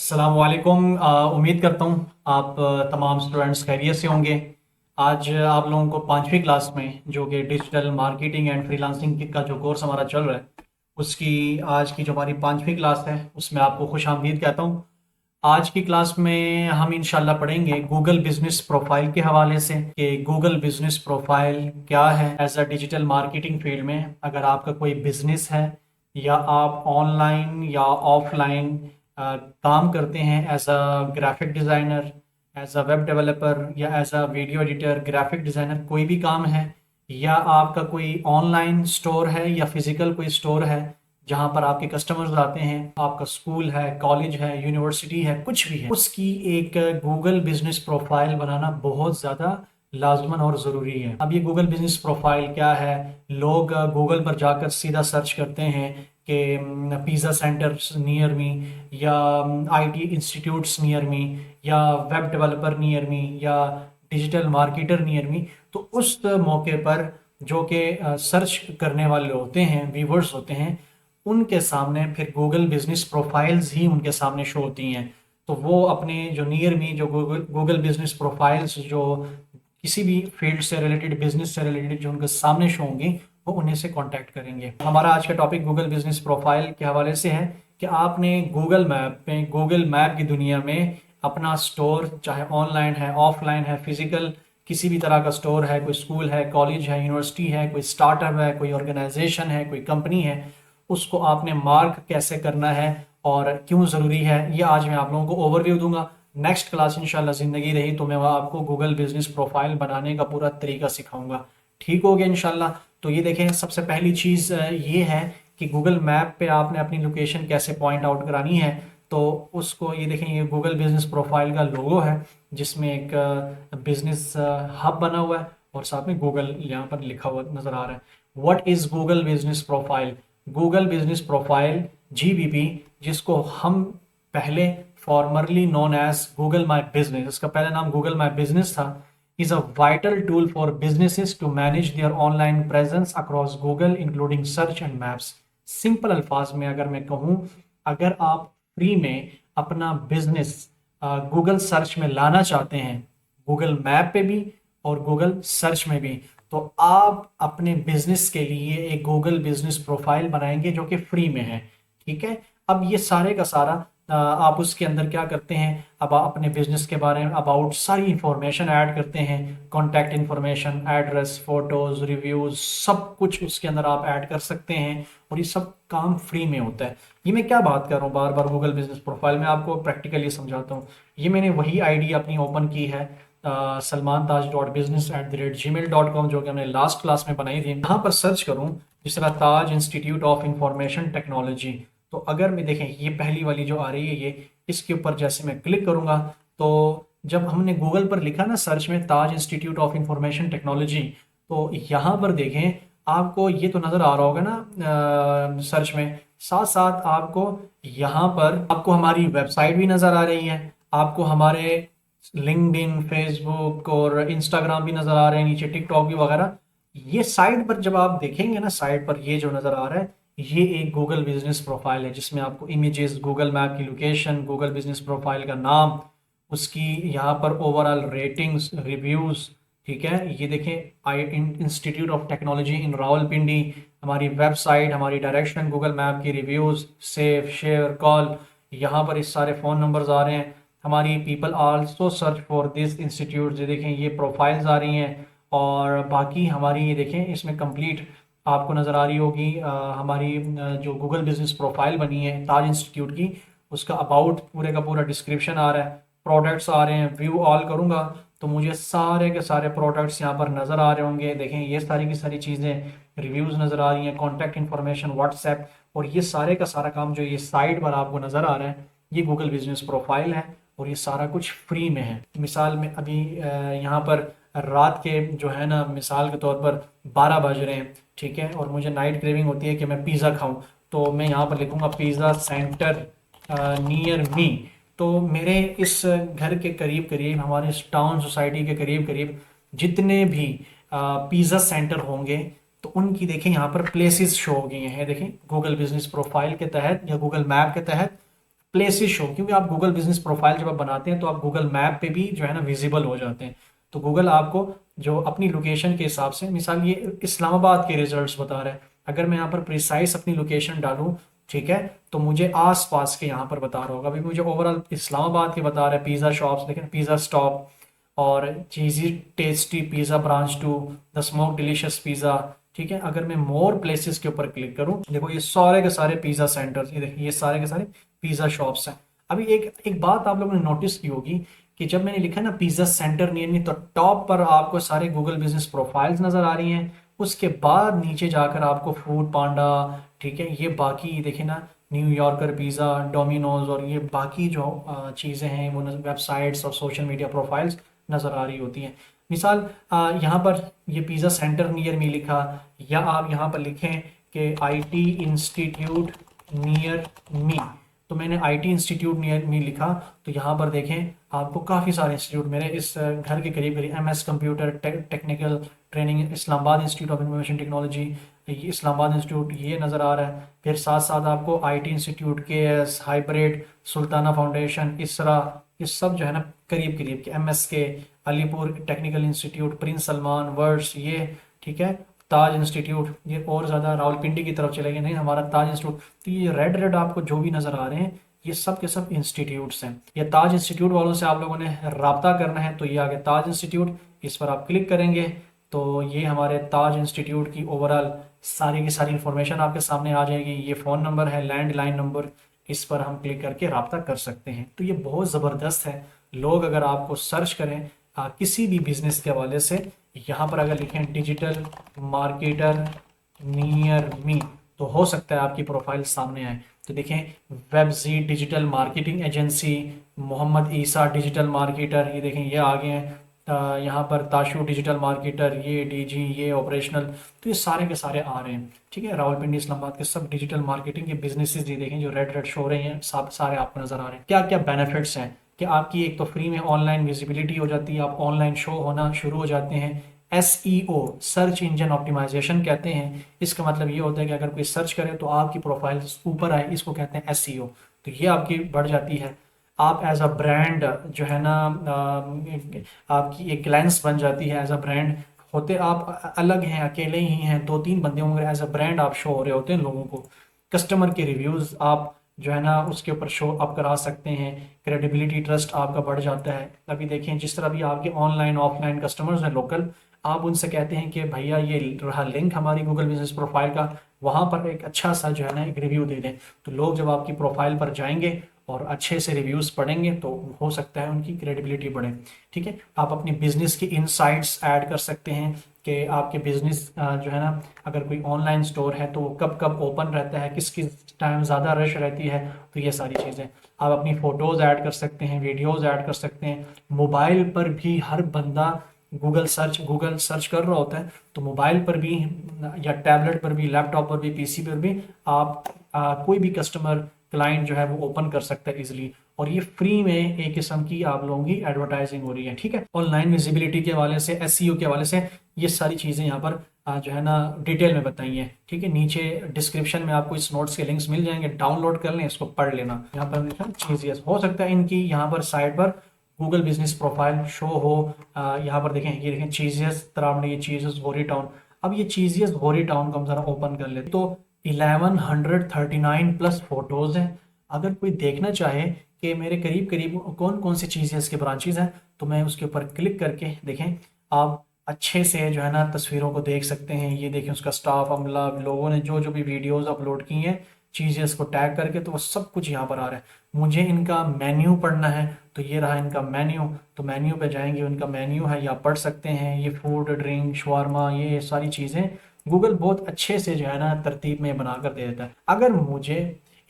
अस्सलामुअलैकुम। उम्मीद करता हूँ आप तमाम स्टूडेंट्स खैरियत से होंगे। आज आप लोगों को पाँचवीं क्लास में जो कि डिजिटल मार्केटिंग एंड फ्रीलांसिंग का जो कोर्स हमारा चल रहा है उसकी आज की जो हमारी पाँचवीं क्लास है उसमें आपको खुश आमदीद कहता हूँ। आज की क्लास में हम इंशाल्लाह पढ़ेंगे गूगल बिजनेस प्रोफाइल के हवाले से कि गूगल बिजनेस प्रोफाइल क्या है as a digital marketing field में। अगर आपका कोई बिजनेस है या आप ऑनलाइन या ऑफलाइन काम करते हैं as a graphic designer, as a web developer या as a video editor, graphic designer, कोई भी काम है, या आपका कोई ऑनलाइन स्टोर है या फिजिकल कोई स्टोर है जहाँ पर आपके कस्टमर्स आते हैं, आपका स्कूल है, कॉलेज है, यूनिवर्सिटी है, कुछ भी है, उसकी एक गूगल बिजनेस प्रोफाइल बनाना बहुत ज़्यादा लाजमन और ज़रूरी है। अब ये गूगल बिजनेस प्रोफाइल क्या है? लोग गूगल पर जाकर सीधा सर्च करते हैं कि पिज़्ज़ा सेंटर्स नियर मी, या आईटी इंस्टीट्यूट्स नियर मी, या वेब डेवलपर नियर मी, या डिजिटल मार्केटर नियर मी। तो उस मौके पर जो कि सर्च करने वाले होते हैं, व्यूवर्स होते हैं, उनके सामने फिर गूगल बिजनेस प्रोफाइल्स ही उनके सामने शो होती हैं। तो वो अपने जो नियर मी जो गूगल गूगल बिजनेस प्रोफाइल्स जो किसी भी फील्ड से रिलेटेड, बिजनेस से रिलेटेड जो उनके सामने शो होंगी, वो उन्हीं से कांटेक्ट करेंगे। हमारा आज का टॉपिक गूगल बिजनेस प्रोफाइल के हवाले से है कि आपने गूगल मैप पे, गूगल मैप की दुनिया में अपना स्टोर, चाहे ऑनलाइन है, ऑफलाइन है, फिजिकल किसी भी तरह का स्टोर है, कोई स्कूल है, कॉलेज है, यूनिवर्सिटी है, कोई स्टार्टअप है, कोई ऑर्गेनाइजेशन है, कोई कंपनी है, उसको आपने मार्क कैसे करना है और क्यों ज़रूरी है, ये आज मैं आप लोगों को ओवरव्यू दूंगा। नेक्स्ट क्लास इंशाल्लाह ज़िंदगी रही तो मैं वह आपको गूगल बिजनेस प्रोफाइल बनाने का पूरा तरीका सिखाऊंगा। ठीक हो गया इंशाल्लाह। तो ये देखें, सबसे पहली चीज़ ये है कि गूगल मैप पे आपने अपनी लोकेशन कैसे पॉइंट आउट करानी है। तो उसको ये देखें, ये गूगल बिजनेस प्रोफाइल का लोगो है जिसमें एक बिजनेस हब बना हुआ है और साथ में गूगल यहाँ पर लिखा हुआ नज़र आ रहा है। What is Google business profile? Google business profile, GBP, जिसको हम पहले formerly known as Google my business, इसका पहला नाम गूगल माई बिजनेस था, is a vital tool for businesses to manage their online presence across Google including search and maps। Simple अल्फाज में अगर मैं कहूँ, अगर आप फ्री में अपना बिजनेस गूगल सर्च में लाना चाहते हैं, गूगल मैप पे भी और गूगल सर्च में भी, तो आप अपने बिजनेस के लिए एक गूगल बिजनेस प्रोफाइल बनाएंगे जो कि फ्री में है। ठीक है। अब ये सारे का सारा आप उसके अंदर क्या करते हैं, अब आप अपने बिजनेस के बारे में अबाउट सारी इंफॉर्मेशन ऐड करते हैं, contact information, address, photos, reviews, सब कुछ उसके अंदर आप ऐड कर सकते हैं और ये सब काम फ्री में होता है। ये मैं क्या बात कर रहा हूँ बार बार गूगल बिजनेस प्रोफाइल में, आपको प्रैक्टिकली समझाता हूँ। ये मैंने वही आईडी अपनी ओपन की है, salmantaj.business@gmail.com, जो कि हमने लास्ट क्लास में बनाई थी। यहाँ पर सर्च करूँ जिस तरह ताज इंस्टीट्यूट ऑफ इंफॉर्मेशन टेक्नोलॉजी, तो अगर मैं देखें ये पहली वाली जो आ रही है, ये इसके ऊपर जैसे मैं क्लिक करूँगा तो जब हमने गूगल पर लिखा ना सर्च में ताज इंस्टीट्यूट ऑफ इंफॉर्मेशन टेक्नोलॉजी, तो यहाँ पर देखें आपको ये तो नज़र आ रहा होगा ना सर्च में, साथ साथ आपको यहाँ पर आपको हमारी वेबसाइट भी नज़र आ रही है, आपको हमारे लिंक्डइन, फेसबुक और इंस्टाग्राम भी नज़र आ रहे हैं, नीचे टिकटॉक भी वगैरह। ये साइड पर जब आप देखेंगे ना, साइड पर ये जो नज़र आ रहा है, ये एक गूगल बिजनेस प्रोफाइल है जिसमें आपको इमेजेस, गूगल मैप की लोकेशन, गूगल बिजनेस प्रोफाइल का नाम, उसकी यहाँ पर ओवरऑल रेटिंग्स, रिव्यूज़। ठीक है। ये देखें, I institute of technology in Rawalpindi, हमारी वेबसाइट, हमारी डायरेक्शन, गूगल मैप की रिव्यूज़, सेव, शेयर, कॉल, यहाँ पर इस सारे फ़ोन नंबर्स आ रहे हैं। हमारी people also search for this institute, ये देखें ये प्रोफाइल्स आ रही हैं। और बाकी हमारी ये देखें इसमें कंप्लीट आपको नज़र आ रही होगी हमारी जो गूगल बिजनेस प्रोफाइल बनी है ताज इंस्टीट्यूट की, उसका अबाउट पूरे का पूरा डिस्क्रिप्शन आ रहा है, प्रोडक्ट्स आ रहे हैं। व्यू ऑल करूँगा तो मुझे सारे के सारे प्रोडक्ट्स यहाँ पर नज़र आ रहे होंगे। देखें ये सारी की सारी चीज़ें, रिव्यूज़ नज़र आ रही हैं, कॉन्टैक्ट इन्फॉर्मेशन, व्हाट्सएप, और ये सारे का सारा काम जो ये साइट पर आपको नज़र आ रहा है, ये गूगल बिजनेस प्रोफाइल है और ये सारा कुछ फ्री में है। मिसाल में अभी यहाँ पर रात के जो है ना, मिसाल के तौर पर 12 बज रहे हैं, ठीक है, और मुझे नाइट क्रेविंग होती है कि मैं पिज़्ज़ा खाऊं, तो मैं यहाँ पर लिखूंगा पिज़्ज़ा सेंटर नियर मी। तो मेरे इस घर के करीब करीब, हमारे इस टाउन सोसाइटी के करीब करीब जितने भी पिज़्ज़ा सेंटर होंगे, तो उनकी देखें यहाँ पर प्लेसेस शो हो गई हैं। देखें गूगल बिजनेस प्रोफाइल के तहत या गूगल मैप के तहत प्लेसेस शो, क्योंकि आप गूगल बिजनेस प्रोफाइल जब आप बनाते हैं तो आप गूगल मैप पे भी जो है ना विजिबल हो जाते हैं। तो गूगल आपको जो अपनी लोकेशन के हिसाब से, मिसाल ये इस्लामाबाद के रिजल्ट्स बता रहा है, अगर मैं यहाँ पर प्रिसाइज अपनी लोकेशन डालूँ, ठीक है, तो मुझे आस पास के यहाँ पर बता रहा होगा। अभी मुझे ओवरऑल इस्लामाबाद के बता रहा है, पिज़्ज़ा शॉप्स देखें, पिज़्ज़ा स्टॉप और cheesy tasty pizza branch two, the smoke delicious pizza, ठीक है। अगर मैं मोर प्लेसेस के ऊपर क्लिक करूं, देखो ये सारे के सारे पिज़्ज़ा सेंटर्स, ये देखिए ये सारे के सारे पिज़्ज़ा शॉप्स हैं। अभी एक एक बात आप लोगों ने नोटिस की होगी कि जब मैंने लिखा ना पिज़्ज़ा सेंटर नियर मी, तो टॉप पर आपको सारे गूगल बिजनेस प्रोफाइल्स नज़र आ रही हैं। उसके बाद नीचे जाकर आपको फूड पांडा, ठीक है, ये बाकी देखे ना, न्यूयॉर्कर पिज़्ज़ा, डोमिनोज और ये बाकी जो चीज़ें हैं वो वेबसाइट्स और सोशल मीडिया प्रोफाइल्स नज़र आ रही होती हैं। मिसाल यहाँ पर ये पिज़्ज़ा सेंटर नियर मी लिखा, या आप यहाँ पर लिखें कि आईटी इंस्टीट्यूट नियर मी, तो मैंने आईटी इंस्टीट्यूट नियर मी लिखा, तो यहाँ पर देखें आपको काफ़ी सारे इंस्टीट्यूट मेरे इस घर के करीब करीब, MS computer technical training, Islamabad institute of information technology, ये इस्लामाबाद इंस्टीट्यूट ये नज़र आ रहा है। फिर साथ साथ आपको आईटी इंस्टीट्यूट के एस, हाइब्रिड, सुल्ताना फाउंडेशन, इसरा, ये सब जो है ना करीब करीब के, एमएस के, Alipur technical institute, Prince Salman, words, ये ठीक है, ताज इंस्टीट्यूट, ये और ज़्यादा रावलपिंडी की तरफ चले गए, नहीं हमारा ताज इंस्टीट्यूट। तो ये रेड रेड आपको जो भी नज़र आ रहे हैं, ये सब के सब इंस्टीट्यूट्स हैं। ये ताज इंस्टीट्यूट वालों से आप लोगों ने राब्ता करना है, तो ये आगे ताज इंस्टीट्यूट, इस पर आप क्लिक करेंगे तो ये हमारे ताज इंस्टीट्यूट की ओवरऑल सारी की सारी इंफॉर्मेशन आपके सामने आ जाएगी। ये फ़ोन नंबर है, लैंडलाइन नंबर, इस पर हम क्लिक करके राब्ता कर सकते हैं। तो ये बहुत ज़बरदस्त है। लोग अगर आपको सर्च करें किसी भी बिजनेस के हवाले से, यहाँ पर अगर लिखें डिजिटल मार्केटर नियर मी, तो हो सकता है आपकी प्रोफाइल सामने आए। तो देखें, वेबजी डिजिटल मार्केटिंग एजेंसी, मोहम्मद ईसा डिजिटल मार्केटर, ये देखें ये आ गए हैं। यहाँ पर ताशु डिजिटल मार्केटर, ये डीजी, ये ऑपरेशनल, तो ये सारे के सारे आ रहे हैं, ठीक है। रावलपिंडी इस्लामाबाद के सब डिजिटल मार्केटिंग के बिजनेसेस, ये देखें जो रेड रेड शो हो रहे हैं, सब सारे आपको नजर आ रहे हैं। क्या क्या बेनिफिट्स हैं कि आपकी एक तो फ्री में ऑनलाइन विजिबिलिटी हो जाती है, आप ऑनलाइन शो होना शुरू हो जाते हैं। SEO, सर्च इंजन ऑप्टिमाइजेशन कहते हैं। इसका मतलब ये होता है कि अगर कोई सर्च करे तो आपकी प्रोफाइल ऊपर आए, इसको कहते हैं SEO। तो ये आपकी बढ़ जाती है। आप एज अ ब्रांड जो है ना, आपकी एक ग्लैंस बन जाती है एज अ ब्रांड। होते आप अलग हैं, अकेले ही हैं, दो तीन बंदे होंगे, एज अ ब्रांड आप शो हो रहे होते हैं लोगों को। कस्टमर के रिव्यूज़ आप जो है ना उसके ऊपर शो अप करा सकते हैं। क्रेडिबिलिटी, ट्रस्ट आपका बढ़ जाता है। अभी देखें जिस तरह भी आपके ऑनलाइन ऑफलाइन कस्टमर्स हैं लोकल, आप उनसे कहते हैं कि भैया ये रहा लिंक हमारी गूगल बिजनेस प्रोफाइल का, वहाँ पर एक अच्छा सा जो है ना एक रिव्यू दे दें। तो लोग जब आपकी प्रोफाइल पर जाएंगे और अच्छे से रिव्यूज़ पढ़ेंगे तो हो सकता है उनकी क्रेडिबिलिटी बढ़े, ठीक है। आप अपनी बिजनेस की इनसाइट्स ऐड कर सकते हैं कि आपके बिजनेस जो है ना, अगर कोई ऑनलाइन स्टोर है तो वो कब कब ओपन रहता है, किस किस टाइम ज़्यादा रश रहती है, तो ये सारी चीज़ें आप अपनी फ़ोटोज़ ऐड कर सकते हैं, वीडियोज़ ऐड कर सकते हैं। मोबाइल पर भी हर बंदा गूगल सर्च कर रहा होता है, तो मोबाइल पर भी या टैबलेट पर भी, लैपटॉप पर भी, पीसी पर भी आप कोई भी कस्टमर क्लाइंट जो है वो ओपन कर सकता है इजीली। और ये फ्री में एक किस्म की आप लोगों की एडवर्टाइजिंग हो रही है, ठीक है। ऑनलाइन विजिबिलिटी के हवाले से, एसईओ के हवाले से, ये सारी चीज़ें यहाँ पर जो है ना डिटेल में बताई हैं, ठीक है। नीचे डिस्क्रिप्शन में आपको इस नोट्स के लिंक्स मिल जाएंगे, डाउनलोड कर लें, इसको पढ़ लेना। यहाँ पर लिखा चीज़, हो सकता है इनकी यहाँ पर साइट पर गूगल बिजनेस प्रोफाइल शो हो। यहाँ पर देखें, ये देखें चीजियस तरावड़ी, ये चीजियस गोरी टाउन। अब ये चीजियस गोरी टाउन को हम ज़रा ओपन कर लेते तो 1139 प्लस फोटोज़ हैं। अगर कोई देखना चाहे कि मेरे करीब करीब कौन कौन सी चीज़ें के ब्रांचेज हैं, तो मैं उसके ऊपर क्लिक करके देखें, आप अच्छे से जो है ना तस्वीरों को देख सकते हैं। ये देखें उसका स्टाफ, अमला, लोगों ने जो जो भी वीडियोस अपलोड की हैं चीज़ें को टैग करके, तो वो सब कुछ यहाँ पर आ रहा है। मुझे इनका मेन्यू पढ़ना है, तो ये रहा इनका मेन्यू। तो मेन्यू पे जाएंगे, उनका मेन्यू है, ये आप पढ़ सकते हैं। ये फूड, ड्रिंक, शवारमा, ये सारी चीज़ें गूगल बहुत अच्छे से जो है ना तरतीब में बना कर दे देता है। अगर मुझे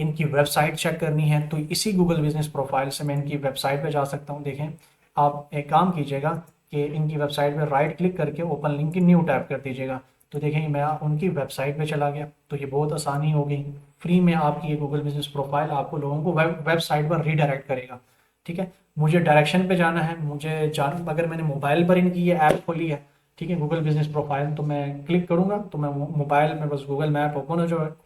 इनकी वेबसाइट चेक करनी है तो इसी गूगल बिजनेस प्रोफाइल से मैं इनकी वेबसाइट पे जा सकता हूँ। देखें, आप एक काम कीजिएगा कि इनकी वेबसाइट पे राइट क्लिक करके ओपन लिंक की न्यू टैप कर दीजिएगा। तो देखें मैं उनकी वेबसाइट पे चला गया, तो ये बहुत आसानी हो गई। फ्री में आपकी ये गूगल बिजनेस प्रोफाइल आपको लोगों को वेबसाइट पर रीडायरेक्ट करेगा, ठीक है। मुझे डायरेक्शन पे जाना है, मुझे जान अगर मैंने मोबाइल पर इनकी ये ऐप खोली है, ठीक है, गूगल बिजनेस प्रोफाइल, तो मैं क्लिक करूंगा तो मैं मोबाइल में बस गूगल मैप ओपन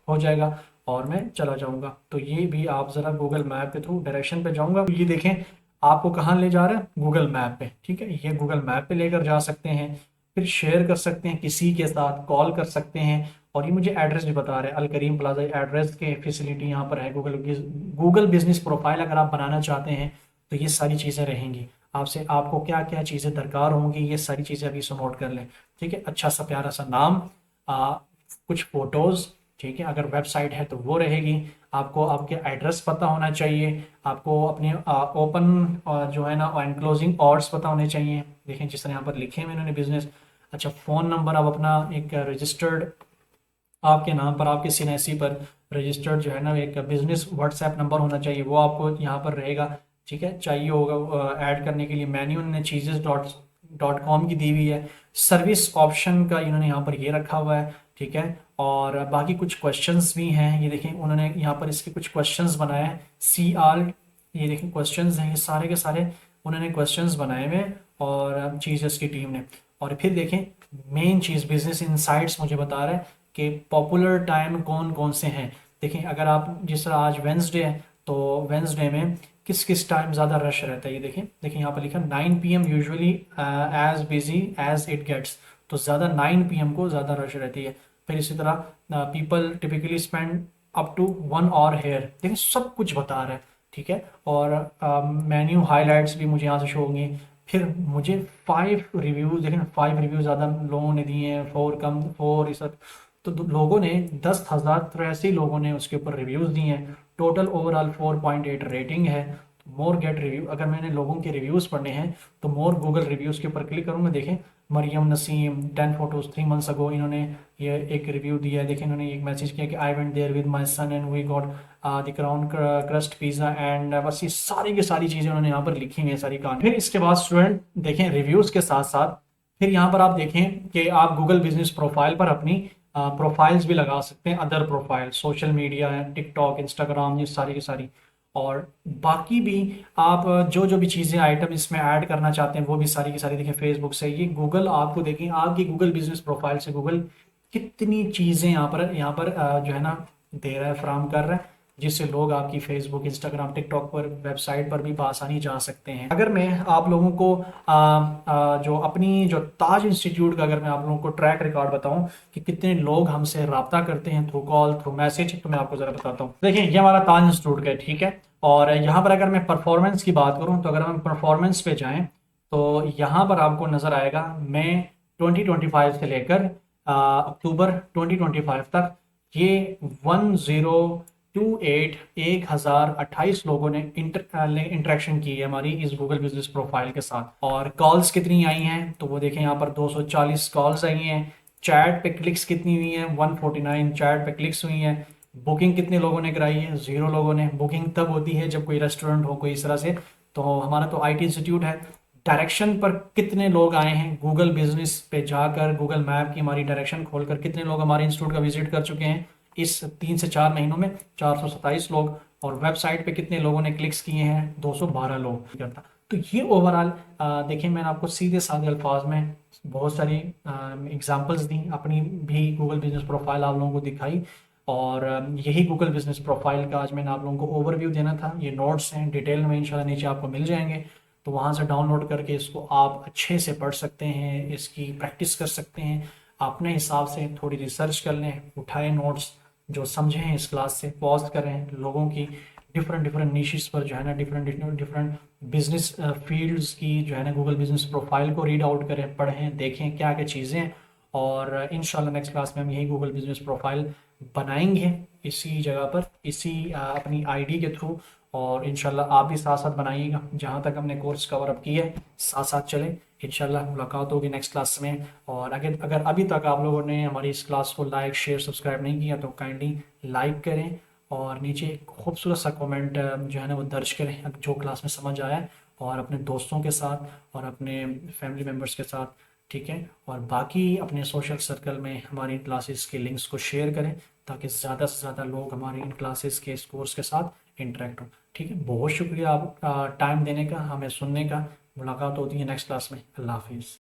हो जाएगा। और मैं चला जाऊंगा। तो ये भी आप ज़रा गूगल मैप के थ्रू डायरेक्शन पे जाऊंगा, तो ये देखें आपको कहाँ ले जा रहा है, गूगल मैप पे। ठीक है, ये गूगल मैप पे लेकर जा सकते हैं, फिर शेयर कर सकते हैं किसी के साथ, कॉल कर सकते हैं। और ये मुझे एड्रेस भी बता रहे हैं, अल करीम प्लाजा एड्रेस के फैसिलिटी यहाँ पर है। गूगल बिजनेस प्रोफाइल अगर आप बनाना चाहते हैं तो ये सारी चीज़ें रहेंगी। आपसे आपको क्या क्या चीज़ें दरकार होंगी, ये सारी चीज़ें अभी से नोट कर लें। ठीक है, अच्छा सा प्यारा सा नाम, कुछ फोटोज़, ठीक है, अगर वेबसाइट है तो वो रहेगी। आपको आपके एड्रेस पता होना चाहिए, आपको अपने ओपन जो है ना एंड क्लोजिंग आवर्स पता होने चाहिए। देखें जिस तरह यहाँ पर लिखे हुए इन्होंने बिजनेस। अच्छा, फ़ोन नंबर आप अपना एक रजिस्टर्ड, आपके नाम पर आपके सीएनएससी पर रजिस्टर्ड जो है ना एक बिजनेस व्हाट्सएप नंबर होना चाहिए, वो आपको यहाँ पर रहेगा। ठीक है, चाहिए होगा ऐड करने के लिए। मेन्यू इन्होंने चीजेस डॉट डॉट कॉम की दी हुई है। सर्विस ऑप्शन का इन्होंने यहाँ पर ये रखा हुआ है। ठीक है, और बाकी कुछ क्वेश्चंस भी हैं, ये देखें उन्होंने यहाँ पर इसके कुछ क्वेश्चंस बनाए हैं। सी आर, ये देखें क्वेश्चंस हैं, ये सारे के सारे उन्होंने क्वेश्चंस बनाए हुए हैं और चीजेस की टीम ने। और फिर देखें मेन चीज़ बिजनेस इनसाइट्स मुझे बता रहा है कि पॉपुलर टाइम कौन कौन से हैं। देखें अगर आप जिस तरह आज वेंसडे है तो वेंसडे में किस किस टाइम ज़्यादा रश रहता है, ये देखें। देखें यहाँ पर लिखा 9 PM usually as busy as it gets, तो ज़्यादा 9 PM को ज़्यादा रश रहती है। फिर इसी तरह people typically spend up to 1 hour here, देखिए सब कुछ बता रहा है। ठीक है, और मेन्यू हाइलाइट्स भी मुझे यहाँ से शो होंगे। फिर मुझे 5 रिव्यूज़, देखें 5 रिव्यूज़ ज़्यादा लोगों ने दिए हैं, 4 कम, 4 ये सब। तो लोगों ने 10,083 लोगों ने उसके ऊपर रिव्यूज़ दिए हैं। टोटल ओवरऑल 4.8 रेटिंग है। मोर गेट रिव्यू, अगर मैंने लोगों के रिव्यूज़ पढ़ने हैं तो मोर गूगल रिव्यूज़ के ऊपर क्लिक करूँगा। देखें मरियम नसीम 10 फोटोज़ 3 months अगो, इन्होंने ये एक रिव्यू दिया है। देखें इन्होंने एक मैसेज किया कि I went there with my son and we got the crown crust pizza and बस ये सारी की सारी चीज़ें उन्होंने यहाँ पर लिखी हुई हैं, सारी कहानी। फिर इसके बाद स्टूडेंट देखें रिव्यूज़ के साथ साथ फिर यहाँ पर आप देखें कि आप गूगल बिजनेस प्रोफाइल पर अपनी प्रोफाइल्स भी लगा सकते हैं, अदर प्रोफाइल सोशल मीडिया है, टिकटॉक, इंस्टाग्राम, ये सारी की सारी। और बाकी भी आप जो जो भी चीज़ें आइटम इसमें ऐड करना चाहते हैं वो भी सारी की सारी देखें फेसबुक से। ये गूगल आपको देखें आपकी गूगल बिजनेस प्रोफाइल से गूगल कितनी चीज़ें यहाँ पर जो है ना दे रहा है, फ्राहम कर रहा है, जिससे लोग आपकी फेसबुक, इंस्टाग्राम, टिकटॉक पर, वेबसाइट पर भी आसानी जा सकते हैं। अगर मैं आप लोगों को जो अपनी जो ताज इंस्टीट्यूट का अगर मैं आप लोगों को ट्रैक रिकॉर्ड बताऊं कि कितने लोग हमसे रब्ता करते हैं थ्रू कॉल, थ्रू मैसेज, तो मैं आपको ज़रा बताता हूँ। देखिए ये हमारा ताज इंस्टीट्यूट का है, ठीक है। और यहाँ पर अगर मैं परफॉर्मेंस की बात करूँ तो अगर हम परफॉर्मेंस पे जाएँ तो यहाँ पर आपको नज़र आएगा मई 2025 से लेकर अक्टूबर 2025 तक ये 1028 लोगों ने इंटरेक्शन की है हमारी इस गूगल बिजनेस प्रोफाइल के साथ। और कॉल्स कितनी आई हैं तो वो देखें यहाँ पर 240 कॉल्स आई हैं। चैट पे क्लिक्स कितनी हुई हैं, 149 चैट पे क्लिक्स हुई हैं। बुकिंग कितने लोगों ने कराई है, 0 लोगों ने। बुकिंग तब होती है जब कोई रेस्टोरेंट हो कोई इस तरह से। तो हमारा तो IT इंस्टीट्यूट है। डायरेक्शन पर कितने लोग आए हैं, गूगल बिजनेस पे जाकर गूगल मैप की हमारी डायरेक्शन खोलकर कितने लोग हमारे इंस्टीट्यूट का विजिट कर चुके हैं इस 3 से 4 महीनों में, 427 लोग। और वेबसाइट पे कितने लोगों ने क्लिक्स किए हैं, 212 लोग करता। तो ये ओवरऑल देखिए मैंने आपको सीधे साधे अल्फाज में बहुत सारी एग्जांपल्स दी, अपनी भी गूगल बिजनेस प्रोफाइल आप लोगों को दिखाई। और यही गूगल बिजनेस प्रोफाइल का आज मैंने आप लोगों को ओवरव्यू देना था। ये नोट्स हैं, डिटेल में इंशाल्लाह नीचे आपको मिल जाएंगे, तो वहाँ से डाउनलोड करके इसको आप अच्छे से पढ़ सकते हैं, इसकी प्रैक्टिस कर सकते हैं। अपने हिसाब से थोड़ी रिसर्च कर लें, उठाएं नोट्स, जो समझें इस क्लास से, पॉज करें, लोगों की डिफरेंट डिफरेंट निशेस पर जो है ना डिफरेंट डिफरेंट बिजनेस फील्ड्स की जो है ना गूगल बिजनेस प्रोफाइल को रीड आउट करें, पढ़ें, देखें क्या क्या चीज़ें हैं। और इंशाल्लाह नेक्स्ट क्लास में हम यही गूगल बिजनेस प्रोफाइल बनाएंगे इसी जगह पर, इसी अपनी आईडी के थ्रू। और इंशाल्लाह आप भी साथ साथ बनाइएगा, जहाँ तक हमने कोर्स कवर अप किया है साथ साथ चलें। इंशाल्लाह मुलाकात होगी नेक्स्ट क्लास में। और अगर अगर अभी तक आप लोगों ने हमारी इस क्लास को लाइक, शेयर, सब्सक्राइब नहीं किया तो काइंडली लाइक करें और नीचे एक खूबसूरत सा कमेंट जो है ना वो दर्ज करें जो क्लास में समझ आया है, और अपने दोस्तों के साथ और अपने फैमिली मेम्बर्स के साथ, ठीक है। और बाकी अपने सोशल सर्कल में हमारी क्लासेस के लिंक्स को शेयर करें ताकि ज़्यादा से ज़्यादा लोग हमारी इन क्लासेस के इस कोर्स के साथ इंटरेक्ट हों, ठीक है। बहुत शुक्रिया आप टाइम देने का, हमें सुनने का। मुलाकात होती है नेक्स्ट क्लास में। अल्लाह हाफिज़।